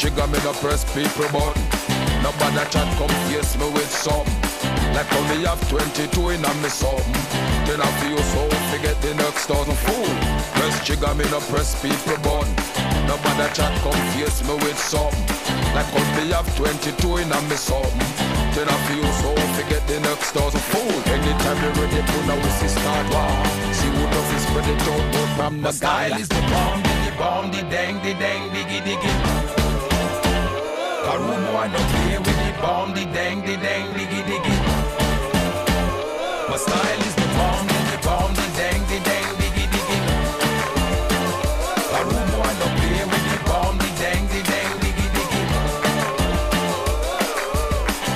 trigger, me no press people button. Nobody chat come face me with something. Like how me have 22 in a me something. Then I feel so forget the next 1,000 fool. Press trigger, me no press people button. Nobody chat come face me with something. Like how me have 22 in a me something. Then I feel so forget the next 1,000 fool. Anytime you ready to now we see start war. See who does this spread it out from the My style is the bomb, the dang, diggy, diggy. A room boy no play with the bomb, the dang, diggy, diggy. My style is the bomb, the dang, diggy, diggy. A room boy no play with the bomb, the dang, diggy, diggy.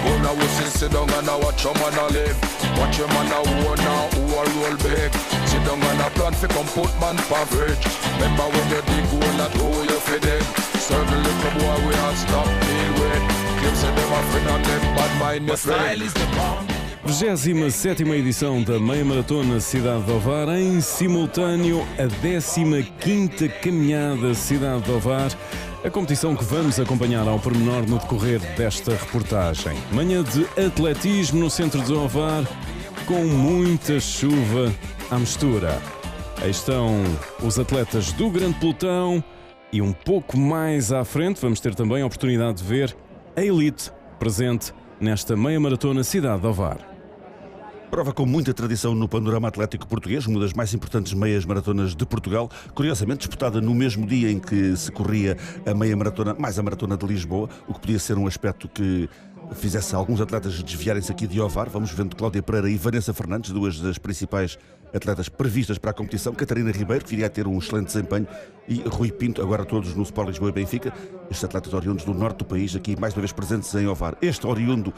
Go now we sit down and I watch your man a live. Watch your man a war now, who a roll big. Sit down and a plan fi come put man for bridge. Remember when you dig hole that hole you fi dig. Serve the little boy we all stop deal with. Clips of them a friend and them bad mind your friend. 27ª edição da Meia Maratona Cidade de Ovar, em simultâneo a 15ª Caminhada Cidade de Ovar, a competição que vamos acompanhar ao pormenor no decorrer desta reportagem. Manhã de atletismo no centro de Ovar, com muita chuva à mistura. Aí estão os atletas do Grande Pelotão e um pouco mais à frente vamos ter também a oportunidade de ver a elite presente nesta Meia Maratona Cidade de Ovar. Prova com muita tradição no panorama atlético português, uma das mais importantes meias maratonas de Portugal, curiosamente disputada no mesmo dia em que se corria a meia maratona, mais a maratona de Lisboa, o que podia ser um aspecto que fizesse alguns atletas desviarem-se aqui de Ovar. Vamos vendo Cláudia Pereira e Vanessa Fernandes, duas das principais atletas previstas para a competição, Catarina Ribeiro, que viria a ter um excelente desempenho, e Rui Pinto, agora todos no Sport Lisboa e Benfica, estes atletas oriundos do norte do país, aqui mais uma vez presentes em Ovar. Este oriundo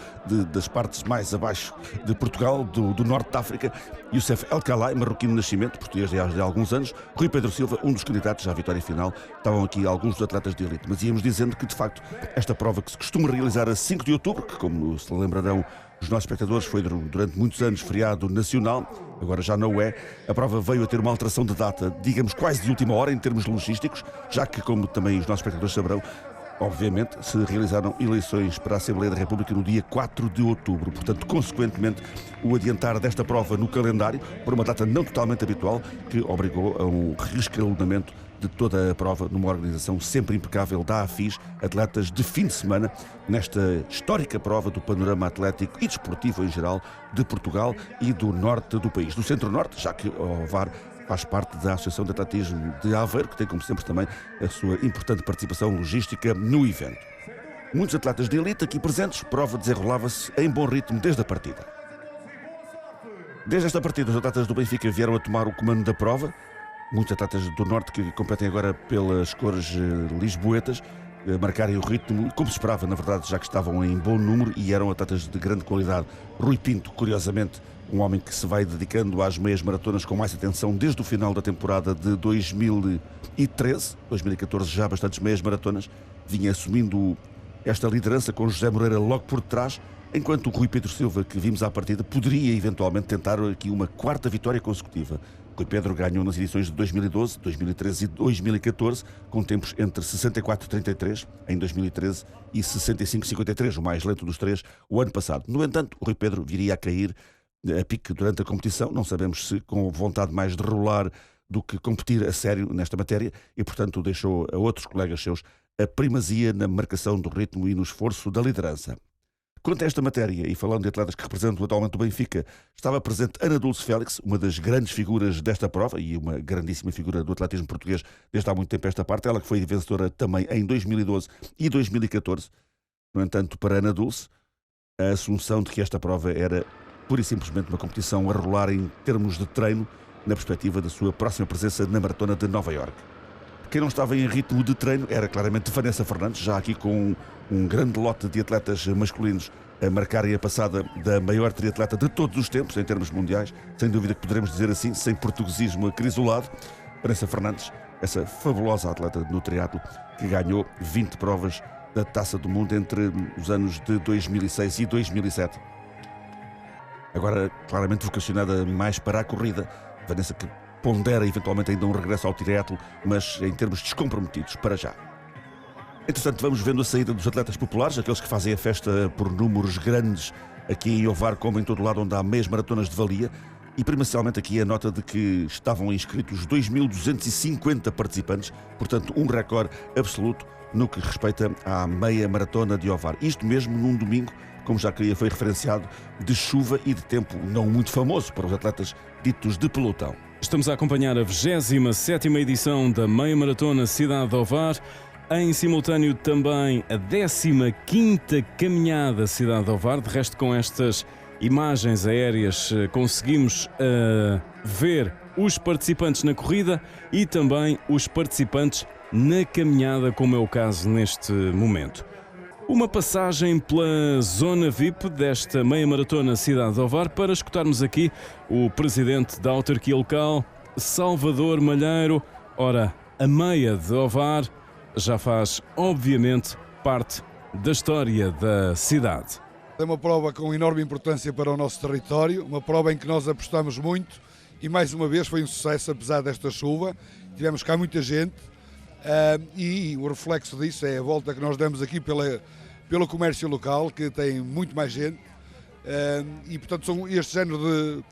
das partes mais abaixo de Portugal, do norte da África, Youssef El Khalai, marroquino de nascimento, português de há alguns anos, Rui Pedro Silva, um dos candidatos à vitória final. Estavam aqui alguns dos atletas de elite, mas íamos dizendo que, de facto, esta prova que se costuma realizar a 5 de outubro, que, como se lembrarão os nossos espectadores, foi durante muitos anos feriado nacional, agora já não é. A prova veio a ter uma alteração de data, digamos quase de última hora em termos logísticos, já que, como também os nossos espectadores saberão, obviamente se realizaram eleições para a Assembleia da República no dia 4 de outubro. Portanto, consequentemente, o adiantar desta prova no calendário, por uma data não totalmente habitual, que obrigou a um reescalonamento de toda a prova, numa organização sempre impecável da AFIS, atletas de fim de semana, nesta histórica prova do panorama atlético e desportivo em geral de Portugal e do norte do país, do centro-norte, já que Ovar faz parte da Associação de Atletismo de Aveiro, que tem, como sempre, também a sua importante participação logística no evento. Muitos atletas de elite aqui presentes, prova desenrolava-se em bom ritmo desde a partida. Desde esta partida, os atletas do Benfica vieram a tomar o comando da prova. Muitos atletas do Norte que competem agora pelas cores lisboetas, marcarem o ritmo, como se esperava, na verdade, já que estavam em bom número e eram atletas de grande qualidade. Rui Pinto, curiosamente, um homem que se vai dedicando às meias maratonas com mais atenção desde o final da temporada de 2013, 2014 já bastantes meias maratonas, vinha assumindo esta liderança com José Moreira logo por detrás, enquanto o Rui Pedro Silva, que vimos à partida, poderia eventualmente tentar aqui uma quarta vitória consecutiva. Rui Pedro ganhou nas edições de 2012, 2013 e 2014, com tempos entre 64,33 em 2013 e 65,53, o mais lento dos três, o ano passado. No entanto, o Rui Pedro viria a cair a pique durante a competição, não sabemos se com vontade mais de rolar do que competir a sério nesta matéria, e portanto deixou a outros colegas seus a primazia na marcação do ritmo e no esforço da liderança. Quanto a esta matéria, e falando de atletas que representam atualmente o Benfica, estava presente Ana Dulce Félix, uma das grandes figuras desta prova e uma grandíssima figura do atletismo português desde há muito tempo esta parte, ela que foi vencedora também em 2012 e 2014. No entanto, para Ana Dulce, a assunção de que esta prova era pura e simplesmente uma competição a rolar em termos de treino, na perspectiva da sua próxima presença na Maratona de Nova Iorque. Quem não estava em ritmo de treino era claramente Vanessa Fernandes, já aqui com um grande lote de atletas masculinos a marcarem a passada da maior triatleta de todos os tempos, em termos mundiais, sem dúvida que poderemos dizer assim, sem portuguesismo acrisolado. Vanessa Fernandes, essa fabulosa atleta no triatlo, que ganhou 20 provas da Taça do Mundo entre os anos de 2006 e 2007. Agora, claramente vocacionada mais para a corrida, Vanessa que pondera eventualmente ainda um regresso ao triatlo, mas em termos descomprometidos para já. Entretanto, vamos vendo a saída dos atletas populares, aqueles que fazem a festa por números grandes aqui em Ovar, como em todo lado onde há meias maratonas de valia. E primeiramente aqui a nota de que estavam inscritos 2.250 participantes, portanto um recorde absoluto no que respeita à meia maratona de Ovar. Isto mesmo num domingo, como já queria, foi referenciado, de chuva e de tempo não muito famoso para os atletas ditos de pelotão. Estamos a acompanhar a 27ª edição da meia maratona Cidade de Ovar. Em simultâneo também a 15ª caminhada Cidade de Ovar. De resto, com estas imagens aéreas conseguimos ver os participantes na corrida e também os participantes na caminhada, como é o caso neste momento. Uma passagem pela zona VIP desta meia maratona Cidade de Ovar para escutarmos aqui o presidente da autarquia local, Salvador Malheiro. Ora, a meia de Ovar já faz, obviamente, parte da história da cidade. É uma prova com enorme importância para o nosso território, uma prova em que nós apostamos muito e mais uma vez foi um sucesso apesar desta chuva. Tivemos cá muita gente e o reflexo disso é a volta que nós damos aqui pelo comércio local, que tem muito mais gente e portanto são este género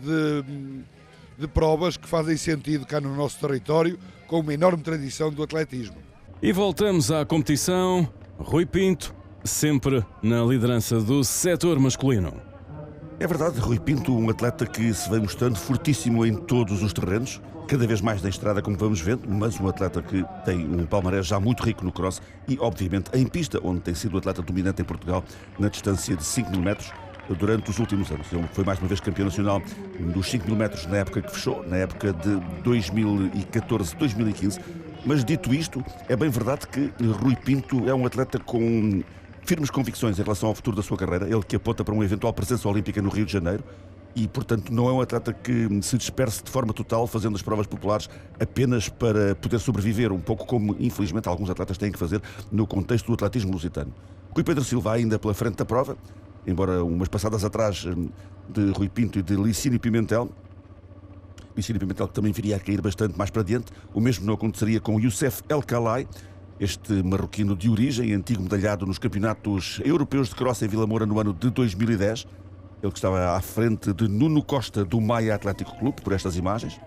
de provas que fazem sentido cá no nosso território, com uma enorme tradição do atletismo. E voltamos à competição. Rui Pinto, sempre na liderança do setor masculino. É verdade, Rui Pinto, um atleta que se vem mostrando fortíssimo em todos os terrenos, cada vez mais na estrada, como vamos vendo, mas um atleta que tem um palmarés já muito rico no cross e, obviamente, em pista, onde tem sido o atleta dominante em Portugal na distância de 5 mil metros durante os últimos anos. Ele foi mais uma vez campeão nacional dos 5 mil metros na época que fechou, na época de 2014-2015. Mas dito isto, é bem verdade que Rui Pinto é um atleta com firmes convicções em relação ao futuro da sua carreira, ele que aponta para uma eventual presença olímpica no Rio de Janeiro e, portanto, não é um atleta que se disperse de forma total fazendo as provas populares apenas para poder sobreviver, um pouco como, infelizmente, alguns atletas têm que fazer no contexto do atletismo lusitano. Rui Pedro Silva ainda pela frente da prova, embora umas passadas atrás de Rui Pinto e de Licínio Pimentel, que também viria a cair bastante mais para diante. O mesmo não aconteceria com Youssef El Khalai, este marroquino de origem, antigo medalhado nos campeonatos europeus de cross em Vila Moura no ano de 2010. Ele que estava à frente de Nuno Costa do Maia Atlético Clube, por estas imagens.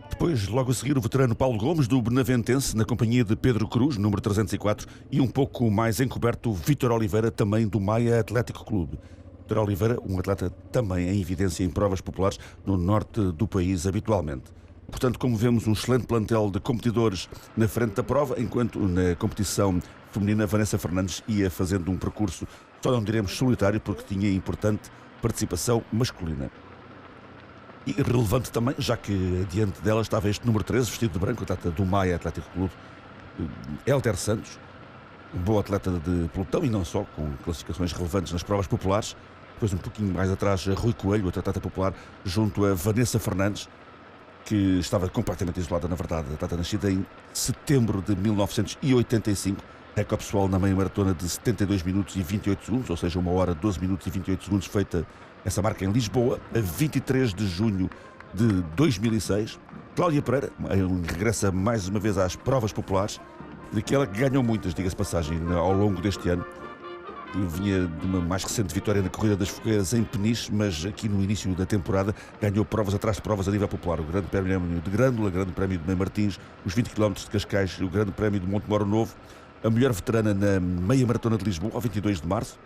Depois, logo a seguir, o veterano Paulo Gomes do Benaventense, na companhia de Pedro Cruz, número 304, e um pouco mais encoberto Vítor Oliveira, também do Maia Atlético Clube. Vítor Oliveira, um atleta também em evidência em provas populares no norte do país habitualmente. Portanto, como vemos, um excelente plantel de competidores na frente da prova, enquanto na competição feminina Vanessa Fernandes ia fazendo um percurso, só não diremos solitário, porque tinha importante participação masculina. E relevante também, já que diante dela estava este número 13, vestido de branco, atleta do Maia Atlético Clube, Hélder Santos, um bom atleta de pelotão e não só, com classificações relevantes nas provas populares. Depois, um pouquinho mais atrás, Rui Coelho, outro atleta popular, junto a Vanessa Fernandes, que estava completamente isolada, na verdade. A atleta nascida em setembro de 1985, recorde pessoal na meia maratona de 72 minutos e 28 segundos, ou seja, 1 hora, 12 minutos e 28 segundos, feita essa marca em Lisboa, a 23 de junho de 2006. Cláudia Pereira regressa mais uma vez às provas populares, daquela que ganhou muitas, diga-se passagem, ao longo deste ano. Vinha de uma mais recente vitória na Corrida das Fogueiras em Peniche, mas aqui no início da temporada ganhou provas atrás de provas a nível popular. O Grande Prémio de Grândola, o Grande Prémio de Mãe Martins, os 20 km de Cascais, o Grande Prémio de Montemoro Novo, a mulher veterana na meia maratona de Lisboa, ao 22 de março,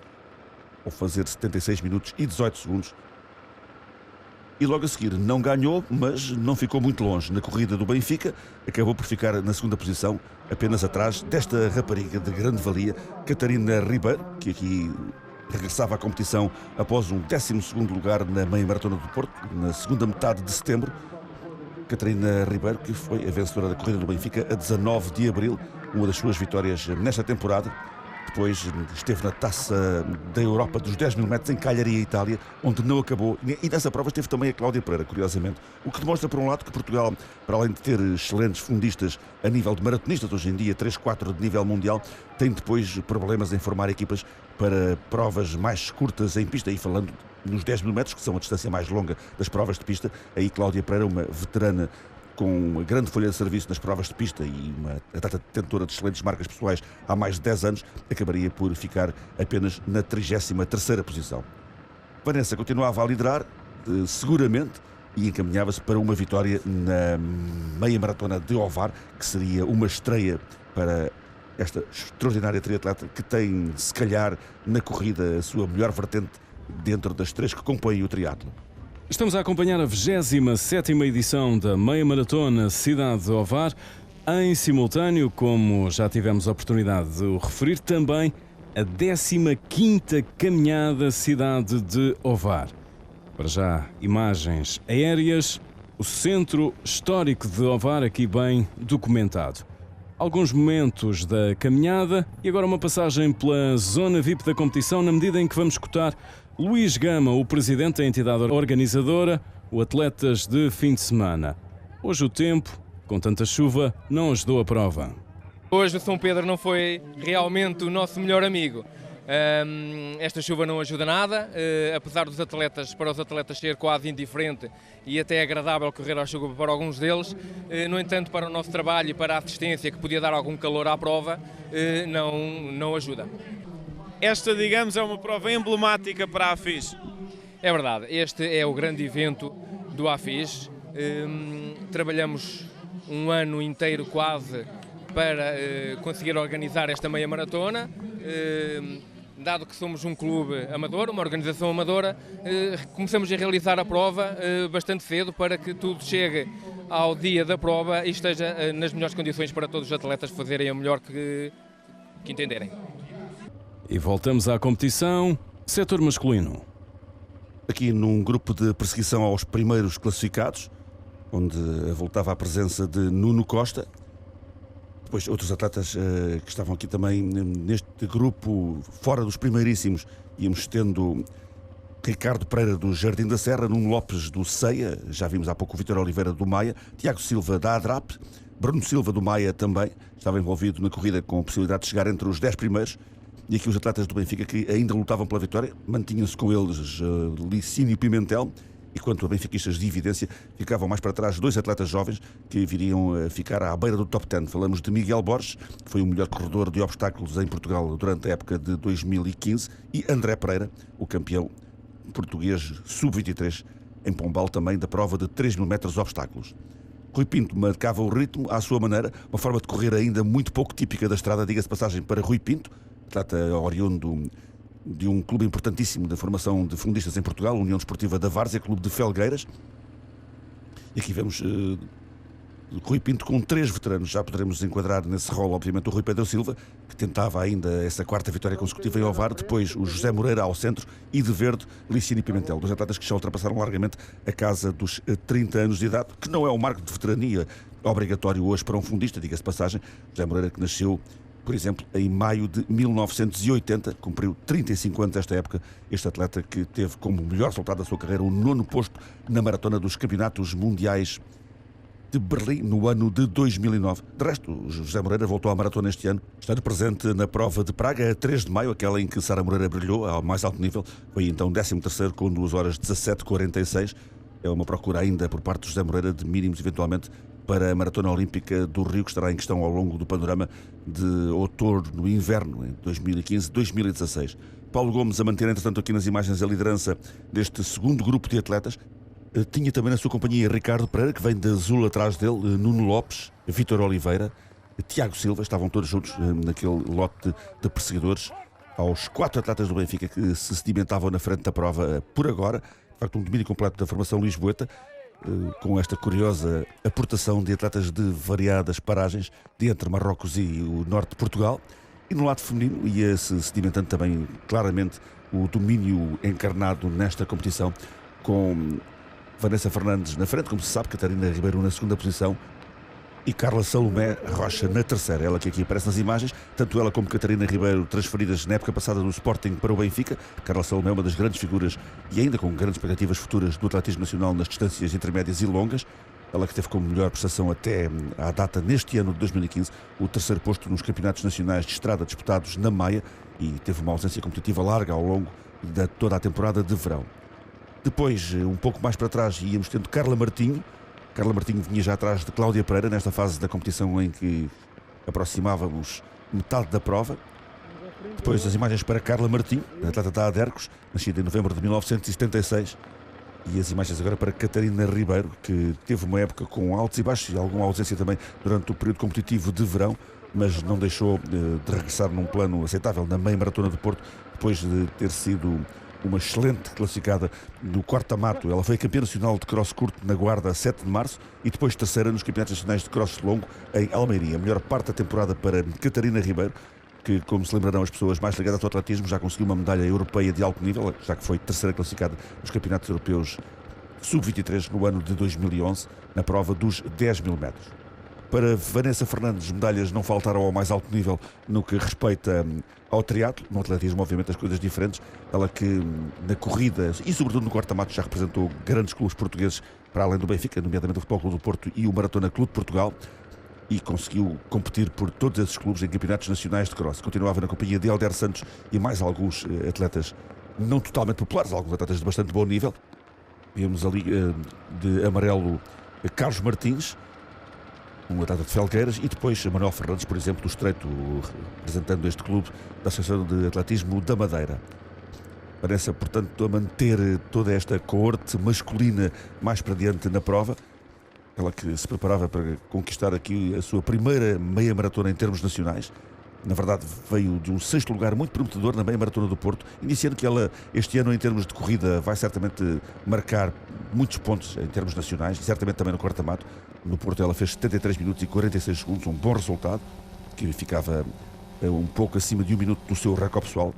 ao fazer 76 minutos e 18 segundos. E logo a seguir não ganhou, mas não ficou muito longe. Na corrida do Benfica, acabou por ficar na segunda posição, apenas atrás desta rapariga de grande valia, Catarina Ribeiro, que aqui regressava à competição após um 12º lugar na meia maratona do Porto, na segunda metade de setembro. Catarina Ribeiro, que foi a vencedora da corrida do Benfica a 19 de abril, uma das suas vitórias nesta temporada. Depois esteve na Taça da Europa dos 10 mil metros em Cagliari, Itália, onde não acabou. E nessa prova esteve também a Cláudia Pereira, curiosamente. O que demonstra, por um lado, que Portugal, para além de ter excelentes fundistas a nível de maratonistas, hoje em dia 3, 4 de nível mundial, tem depois problemas em formar equipas para provas mais curtas em pista. E falando nos 10 mil metros, que são a distância mais longa das provas de pista, aí Cláudia Pereira, uma veterana com uma grande folha de serviço nas provas de pista e uma atleta detentora de excelentes marcas pessoais há mais de 10 anos, acabaria por ficar apenas na 33ª posição. Vanessa continuava a liderar, seguramente, e encaminhava-se para uma vitória na meia maratona de Ovar, que seria uma estreia para esta extraordinária triatleta que tem, se calhar, na corrida a sua melhor vertente dentro das 3 que compõem o triatlo. Estamos a acompanhar a 27ª edição da Meia Maratona Cidade de Ovar, em simultâneo, como já tivemos a oportunidade de o referir, também a 15ª Caminhada Cidade de Ovar. Para já, imagens aéreas, o centro histórico de Ovar aqui bem documentado. Alguns momentos da caminhada e agora uma passagem pela zona VIP da competição, na medida em que vamos escutar Luís Gama, o presidente da entidade organizadora, o Atletas de Fim de Semana. Hoje o tempo, com tanta chuva, não ajudou a prova. Hoje o São Pedro não foi realmente o nosso melhor amigo. Esta chuva não ajuda nada, apesar dos atletas, para os atletas ser quase indiferente e até agradável correr à chuva para alguns deles. No entanto, para o nosso trabalho e para a assistência, que podia dar algum calor à prova, não ajuda. Esta, digamos, é uma prova emblemática para a AFIS. É verdade, este é o grande evento do AFIS. Trabalhamos um ano inteiro quase para conseguir organizar esta meia maratona. Dado que somos um clube amador, uma organização amadora, começamos a realizar a prova bastante cedo para que tudo chegue ao dia da prova e esteja nas melhores condições para todos os atletas fazerem o melhor que entenderem. E voltamos à competição, setor masculino. Aqui num grupo de perseguição aos primeiros classificados, onde voltava a presença de Nuno Costa. Depois outros atletas que estavam aqui também neste grupo, fora dos primeiríssimos, íamos tendo Ricardo Pereira do Jardim da Serra, Nuno Lopes do Ceia, já vimos há pouco o Vítor Oliveira do Maia, Tiago Silva da ADRAP, Bruno Silva do Maia também, estava envolvido na corrida com a possibilidade de chegar entre os 10 primeiros, e aqui os atletas do Benfica que ainda lutavam pela vitória, mantinham-se com eles Licínio Pimentel, e quanto a benfiquistas de evidência, ficavam mais para trás 2 atletas jovens que viriam a ficar à beira do top 10. Falamos de Miguel Borges, que foi o melhor corredor de obstáculos em Portugal durante a época de 2015, e André Pereira, o campeão português sub-23 em Pombal, também da prova de 3.000 metros de obstáculos. Rui Pinto marcava o ritmo à sua maneira, uma forma de correr ainda muito pouco típica da estrada, diga-se passagem, para Rui Pinto, atleta oriundo de um clube importantíssimo da formação de fundistas em Portugal, União Desportiva da Várzea, clube de Felgueiras. E aqui vemos Rui Pinto com 3 veteranos, já poderemos enquadrar nesse rol, obviamente, o Rui Pedro Silva, que tentava ainda essa 4ª vitória consecutiva em Ovar, depois o José Moreira ao centro e de verde, Licínio Pimentel, 2 atletas que já ultrapassaram largamente a casa dos 30 anos de idade, que não é um marco de veterania obrigatório hoje para um fundista, diga-se passagem. José Moreira, que nasceu, por exemplo, em maio de 1980, cumpriu 35 anos esta época, este atleta que teve como melhor resultado da sua carreira o 9º posto na maratona dos Campeonatos Mundiais de Berlim no ano de 2009. De resto, José Moreira voltou à maratona este ano, estando presente na prova de Praga a 3 de maio, aquela em que Sara Moreira brilhou ao mais alto nível, foi então 13º com 2 horas 17:46. É uma procura ainda por parte de José Moreira de mínimos, eventualmente, para a Maratona Olímpica do Rio, que estará em questão ao longo do panorama de outono e inverno, em 2015-2016. Paulo Gomes a manter, entretanto, aqui nas imagens a liderança deste segundo grupo de atletas. Tinha também na sua companhia Ricardo Pereira, que vem de azul atrás dele, Nuno Lopes, Vítor Oliveira, Tiago Silva, estavam todos juntos naquele lote de perseguidores. Aos 4 atletas do Benfica que se sedimentavam na frente da prova por agora, de facto um domínio completo da formação lisboeta, com esta curiosa aportação de atletas de variadas paragens de entre Marrocos e o norte de Portugal. E no lado feminino ia-se sedimentando também claramente o domínio encarnado nesta competição, com Vanessa Fernandes na frente, como se sabe, Catarina Ribeiro na 2ª posição e Carla Salomé Rocha na 3ª. Ela que aqui aparece nas imagens, tanto ela como Catarina Ribeiro transferidas na época passada do Sporting para o Benfica. Carla Salomé é uma das grandes figuras e ainda com grandes expectativas futuras do atletismo nacional nas distâncias intermédias e longas. Ela que teve como melhor prestação até à data neste ano de 2015 o 3º posto nos campeonatos nacionais de estrada disputados na Maia e teve uma ausência competitiva larga ao longo de toda a temporada de verão. Depois, um pouco mais para trás, íamos tendo Carla Martinho, Carla Martinho vinha já atrás de Cláudia Pereira nesta fase da competição em que aproximávamos metade da prova. Depois as imagens para Carla Martinho, atleta da Adercos, nascida em novembro de 1976. E as imagens agora para Catarina Ribeiro, que teve uma época com altos e baixos e alguma ausência também durante o período competitivo de verão, mas não deixou de regressar num plano aceitável na meia maratona do Porto, depois de ter sido uma excelente classificada no corta-mato. Ela foi campeã nacional de cross curto na Guarda a 7 de março e depois terceira nos campeonatos nacionais de cross longo em Almeirim. A melhor parte da temporada para Catarina Ribeiro, que, como se lembrarão as pessoas mais ligadas ao atletismo, já conseguiu uma medalha europeia de alto nível, já que foi terceira classificada nos campeonatos europeus sub-23 no ano de 2011, na prova dos 10 mil metros. Para Vanessa Fernandes, medalhas não faltaram ao mais alto nível no que respeita ao triatlo. No atletismo, obviamente, as coisas diferentes. Ela que na corrida e sobretudo no corta-mato já representou grandes clubes portugueses para além do Benfica, nomeadamente o Futebol Clube do Porto e o Maratona Clube de Portugal, e conseguiu competir por todos esses clubes em campeonatos nacionais de cross. Continuava na companhia de Helder Santos e mais alguns atletas não totalmente populares, alguns atletas de bastante bom nível. Vimos ali de amarelo Carlos Martins, um atleta de Felgueiras, e depois Manuel Fernandes, por exemplo, do Estreito, representando este clube da Associação de Atletismo da Madeira. Parece, portanto, a manter toda esta coorte masculina mais para diante na prova. Ela que se preparava para conquistar aqui a sua primeira meia maratona em termos nacionais. Na verdade, veio de um 6º lugar muito prometedor na meia maratona do Porto, iniciando que ela, este ano, em termos de corrida, vai certamente marcar muitos pontos em termos nacionais, e certamente também no corta-mato. No Porto ela fez 73 minutos e 46 segundos, um bom resultado, que ficava um pouco acima de 1 minuto do seu recorde pessoal.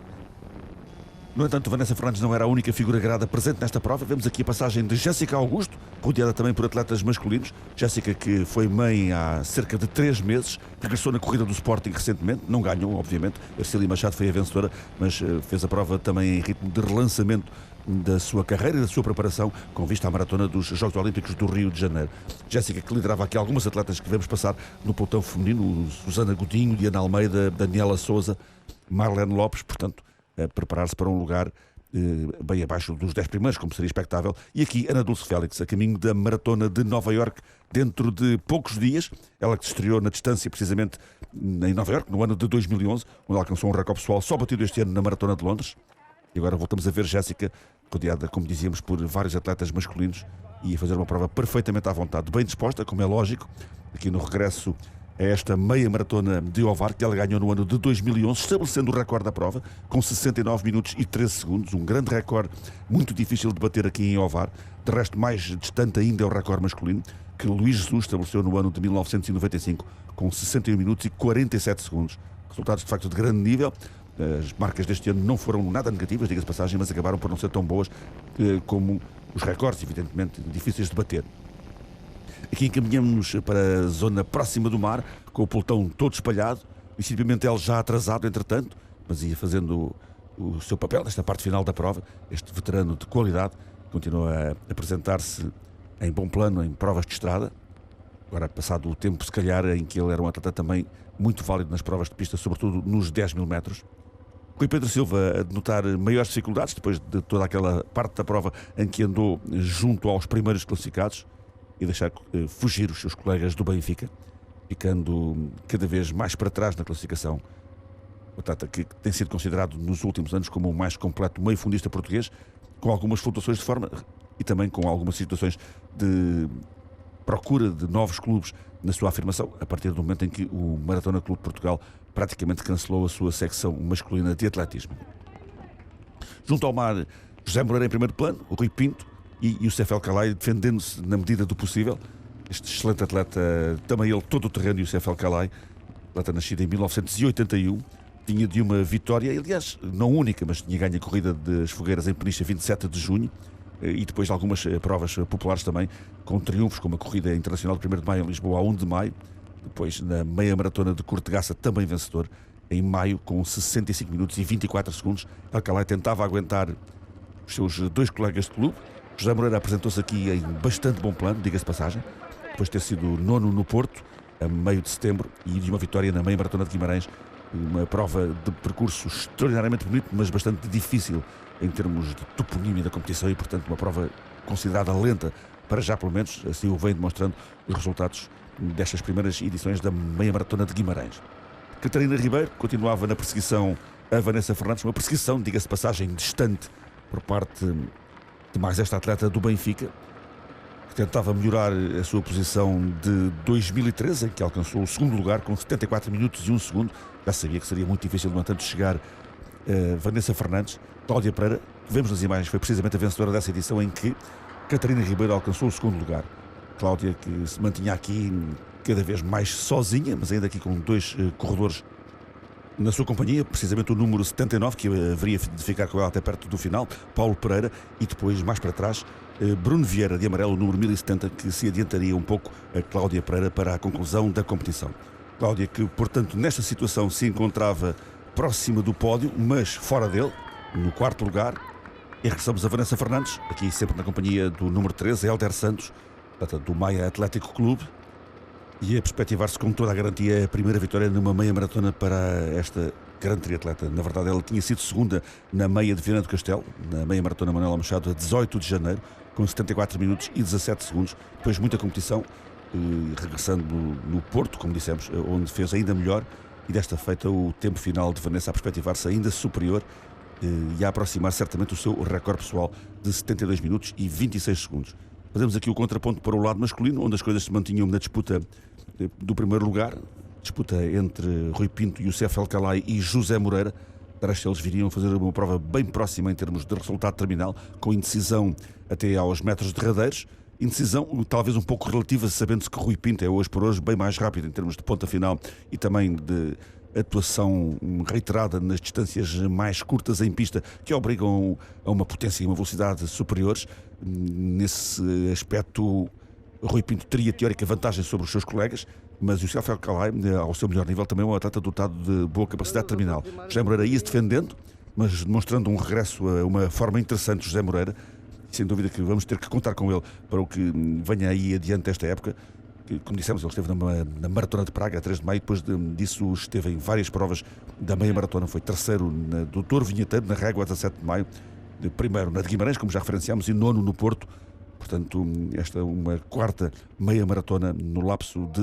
No entanto, Vanessa Fernandes não era a única figura grada presente nesta prova. Vemos aqui a passagem de Jéssica Augusto, rodeada também por atletas masculinos. Jéssica, que foi mãe há cerca de 3 meses, regressou na corrida do Sporting recentemente, não ganhou, obviamente. Ercília Machado foi a vencedora, mas fez a prova também em ritmo de relançamento da sua carreira e da sua preparação com vista à maratona dos Jogos Olímpicos do Rio de Janeiro. Jéssica, que liderava aqui algumas atletas que vemos passar no pelotão feminino, Susana Godinho, Diana Almeida, Daniela Souza, Marlene Lopes, portanto, a preparar-se para um lugar bem abaixo dos 10 primeiros, como seria expectável. E aqui Ana Dulce Félix, a caminho da maratona de Nova Iorque, dentro de poucos dias. Ela que se estreou na distância, precisamente em Nova Iorque, no ano de 2011, onde alcançou um recorde pessoal só batido este ano na maratona de Londres. E agora voltamos a ver Jéssica, rodeada, como dizíamos, por vários atletas masculinos, e a fazer uma prova perfeitamente à vontade, bem disposta, como é lógico, aqui no regresso a esta meia maratona de Ovar, que ela ganhou no ano de 2011, estabelecendo o recorde da prova, com 69 minutos e 13 segundos, um grande recorde, muito difícil de bater aqui em Ovar. De resto, mais distante ainda é o recorde masculino, que Luís Jesus estabeleceu no ano de 1995, com 61 minutos e 47 segundos. Resultados, de facto, de grande nível. As marcas deste ano não foram nada negativas, diga-se passagem, mas acabaram por não ser tão boas como os recordes, evidentemente, difíceis de bater. Aqui encaminhamos para a zona próxima do mar, com o pelotão todo espalhado, principalmente ele já atrasado, entretanto, mas ia fazendo o seu papel nesta parte final da prova. Este veterano de qualidade continua a apresentar-se em bom plano em provas de estrada. Agora, passado o tempo, se calhar, em que ele era um atleta também muito válido nas provas de pista, sobretudo nos 10 mil metros. Rui Pedro Silva a denotar maiores dificuldades, depois de toda aquela parte da prova em que andou junto aos primeiros classificados, e deixar fugir os seus colegas do Benfica, ficando cada vez mais para trás na classificação. O atleta que tem sido considerado nos últimos anos como o mais completo meio-fundista português, com algumas flutuações de forma e também com algumas situações de procura de novos clubes na sua afirmação, a partir do momento em que o Maratona Clube de Portugal praticamente cancelou a sua secção masculina de atletismo. Junto ao mar, José Moreira em primeiro plano, o Rui Pinto e Youssef El Khalai defendendo-se na medida do possível. Este excelente atleta, também ele todo o terreno, Youssef El Khalai, atleta nascido em 1981, tinha de uma vitória, aliás, não única, mas tinha ganho a corrida das Fogueiras em Peniche 27 de junho, e depois algumas provas populares também, com triunfos, como a corrida internacional de 1º de maio em Lisboa a 1 de maio, depois na meia maratona de Cortegaça, também vencedor, em maio, com 65 minutos e 24 segundos. El Khalai tentava aguentar os seus 2 colegas de clube. José Moreira apresentou-se aqui em bastante bom plano, diga-se passagem, depois de ter sido 9º no Porto, a meio de setembro, e de uma vitória na meia maratona de Guimarães, uma prova de percurso extraordinariamente bonito, mas bastante difícil em termos de toponímia da competição, e portanto uma prova considerada lenta para já pelo menos, assim o vem demonstrando os resultados destas primeiras edições da meia maratona de Guimarães. Catarina Ribeiro continuava na perseguição a Vanessa Fernandes, uma perseguição, diga-se de passagem, distante por parte de mais esta atleta do Benfica, que tentava melhorar a sua posição de 2013, em que alcançou o segundo lugar com 74 minutos e 1 segundo. Já sabia que seria muito difícil, no entanto, chegar a Vanessa Fernandes. Cláudia Pereira, que vemos nas imagens, foi precisamente a vencedora dessa edição em que Catarina Ribeiro alcançou o segundo lugar. Cláudia, que se mantinha aqui cada vez mais sozinha, mas ainda aqui com dois corredores na sua companhia, precisamente o número 79, que haveria de ficar com ela até perto do final, Paulo Pereira, e depois, mais para trás, Bruno Vieira, de amarelo, o número 1070, que se adiantaria um pouco a Cláudia Pereira para a conclusão da competição. Cláudia, que, portanto, nesta situação se encontrava próxima do pódio, mas fora dele, no quarto lugar. E regressamos a Vanessa Fernandes, aqui sempre na companhia do número 13, Hélder Santos, do Maia Atlético Clube, e a perspectivar-se com toda a garantia a primeira vitória numa meia maratona para esta grande triatleta. Na verdade, ela tinha sido segunda na meia de Viana do Castelo, na meia maratona Manuela Machado, a 18 de janeiro, com 74 minutos e 17 segundos. Depois muita competição, regressando no Porto, como dissemos, onde fez ainda melhor, e desta feita o tempo final de Vanessa a perspectivar-se ainda superior e a aproximar certamente o seu recorde pessoal de 72 minutos e 26 segundos. Fazemos aqui o contraponto para o lado masculino, onde as coisas se mantinham na disputa do primeiro lugar, disputa entre Rui Pinto, Youssef El Khalai e José Moreira. Parece que eles viriam fazer uma prova bem próxima em termos de resultado terminal, com indecisão até aos metros derradeiros. Indecisão talvez um pouco relativa, sabendo-se que Rui Pinto é hoje por hoje bem mais rápido em termos de ponta final e também de atuação reiterada nas distâncias mais curtas em pista, que obrigam a uma potência e uma velocidade superiores. Nesse aspecto, Rui Pinto teria teórica vantagem sobre os seus colegas, mas o Youssef El Khalai, ao seu melhor nível, também é um atleta dotado de boa capacidade terminal. José Moreira ia-se defendendo, mas demonstrando um regresso a uma forma interessante. José Moreira, sem dúvida que vamos ter que contar com ele para o que venha aí adiante esta época. Como dissemos, ele esteve na Maratona de Praga, a 3 de maio, depois disso esteve em várias provas da meia maratona, foi terceiro do Douro Vinheteiro, na Régua, a 17 de maio, primeiro na de Guimarães, como já referenciámos, e nono no Porto. Portanto, esta é uma quarta meia maratona no lapso de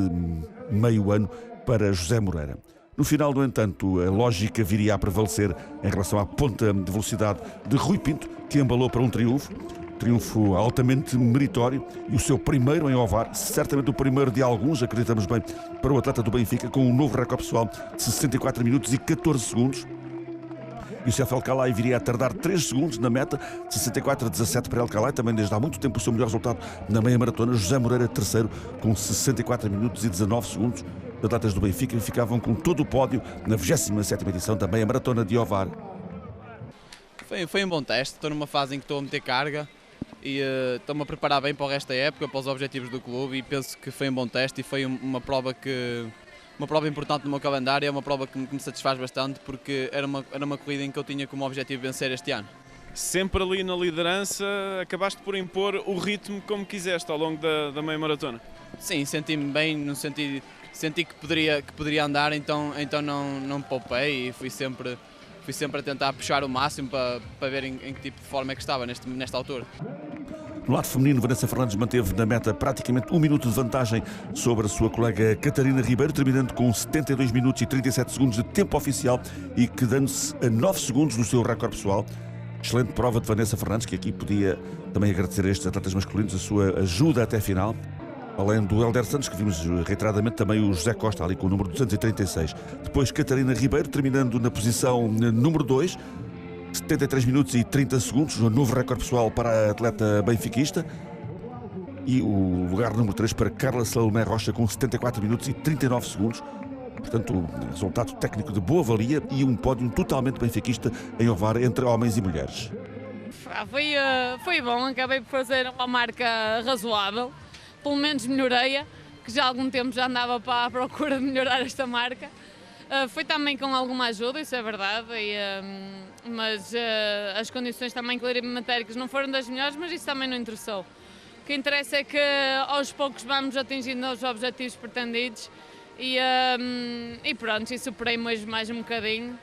meio ano para José Moreira. No final, no entanto, a lógica viria a prevalecer em relação à ponta de velocidade de Rui Pinto, que embalou para um triunfo altamente meritório e o seu primeiro em Ovar, certamente o primeiro de alguns, acreditamos bem, para o atleta do Benfica, com um novo recorde pessoal de 64 minutos e 14 segundos. E o Youssef El Khalai viria a tardar 3 segundos na meta, 64-17 para El Khalai, também desde há muito tempo o seu melhor resultado na meia maratona. José Moreira terceiro, com 64 minutos e 19 segundos. Os atletas do Benfica ficavam com todo o pódio na 27ª edição da meia maratona de Ovar. Foi um bom teste, estou numa fase em que estou a meter carga e estou-me a preparar bem para o resto da época, para os objetivos do clube, e penso que foi um bom teste e foi uma prova importante no meu calendário. É uma prova que me satisfaz bastante, porque era uma corrida em que eu tinha como objetivo vencer este ano. Sempre ali na liderança, acabaste por impor o ritmo como quiseste ao longo da meia maratona. Sim, senti-me bem, senti que poderia andar, então não me poupei e fui sempre a tentar puxar o máximo para ver em que tipo de forma é que estava nesta altura. No lado feminino, Vanessa Fernandes manteve na meta praticamente 1 minuto de vantagem sobre a sua colega Catarina Ribeiro, terminando com 72 minutos e 37 segundos de tempo oficial e quedando-se a 9 segundos do seu recorde pessoal. Excelente prova de Vanessa Fernandes, que aqui podia também agradecer a estes atletas masculinos a sua ajuda até a final. Além do Hélder Santos, que vimos reiteradamente, também o José Costa, ali com o número 236. Depois Catarina Ribeiro, terminando na posição número 2, 73 minutos e 30 segundos, um novo recorde pessoal para a atleta benfiquista. E o lugar número 3 para Carla Salomé Rocha, com 74 minutos e 39 segundos. Portanto, um resultado técnico de boa valia e um pódio totalmente benfiquista em Ovar entre homens e mulheres. Foi bom, acabei por fazer uma marca razoável. Pelo menos melhorei-a, que já há algum tempo já andava para a procura de melhorar esta marca. Foi também com alguma ajuda, isso é verdade, mas as condições também climatéricas não foram das melhores, mas isso também não interessou. O que interessa é que aos poucos vamos atingindo os objetivos pretendidos e pronto, e superei-me hoje mais um bocadinho,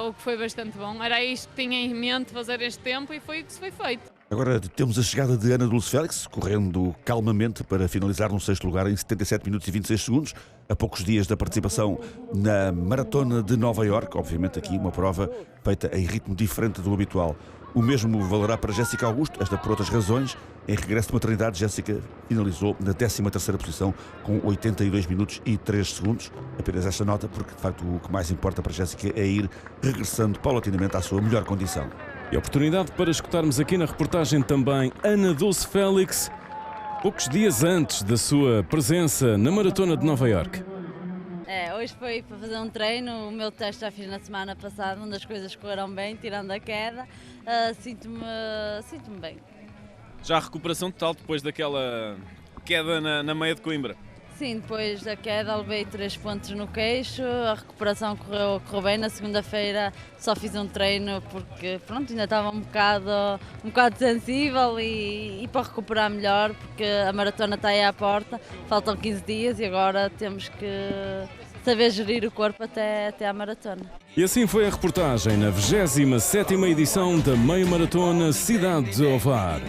o que foi bastante bom. Era isto que tinha em mente, fazer este tempo, e foi o que se foi feito. Agora temos a chegada de Ana Dulce Félix, correndo calmamente para finalizar no 6º lugar em 77 minutos e 26 segundos, a poucos dias da participação na Maratona de Nova Iorque. Obviamente aqui uma prova feita em ritmo diferente do habitual. O mesmo valerá para Jéssica Augusto, esta por outras razões. Em regresso de maternidade, Jéssica finalizou na 13ª posição com 82 minutos e 3 segundos. Apenas esta nota, porque de facto o que mais importa para Jéssica é ir regressando paulatinamente à sua melhor condição. E oportunidade para escutarmos aqui na reportagem também Ana Dulce Félix, poucos dias antes da sua presença na Maratona de Nova Iorque. Hoje foi para fazer um treino, o meu teste já fiz na semana passada, onde as coisas correram bem, tirando a queda, sinto-me bem. Já a recuperação total depois daquela queda na meia de Coimbra? Sim, depois da queda levei 3 pontos no queixo, a recuperação correu bem. Na segunda-feira só fiz um treino porque pronto, ainda estava um bocado sensível e para recuperar melhor, porque a maratona está aí à porta, faltam 15 dias e agora temos que saber gerir o corpo até à maratona. E assim foi a reportagem na 27ª edição da Meia Maratona Cidade de Ovar.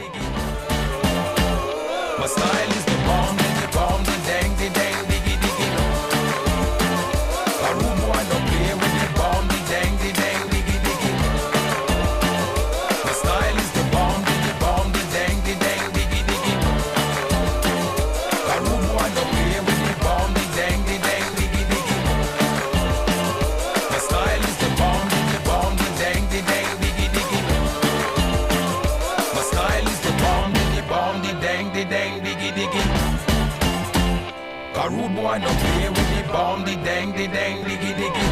Rude boy don't play with the bomb, the dang, diggy diggy.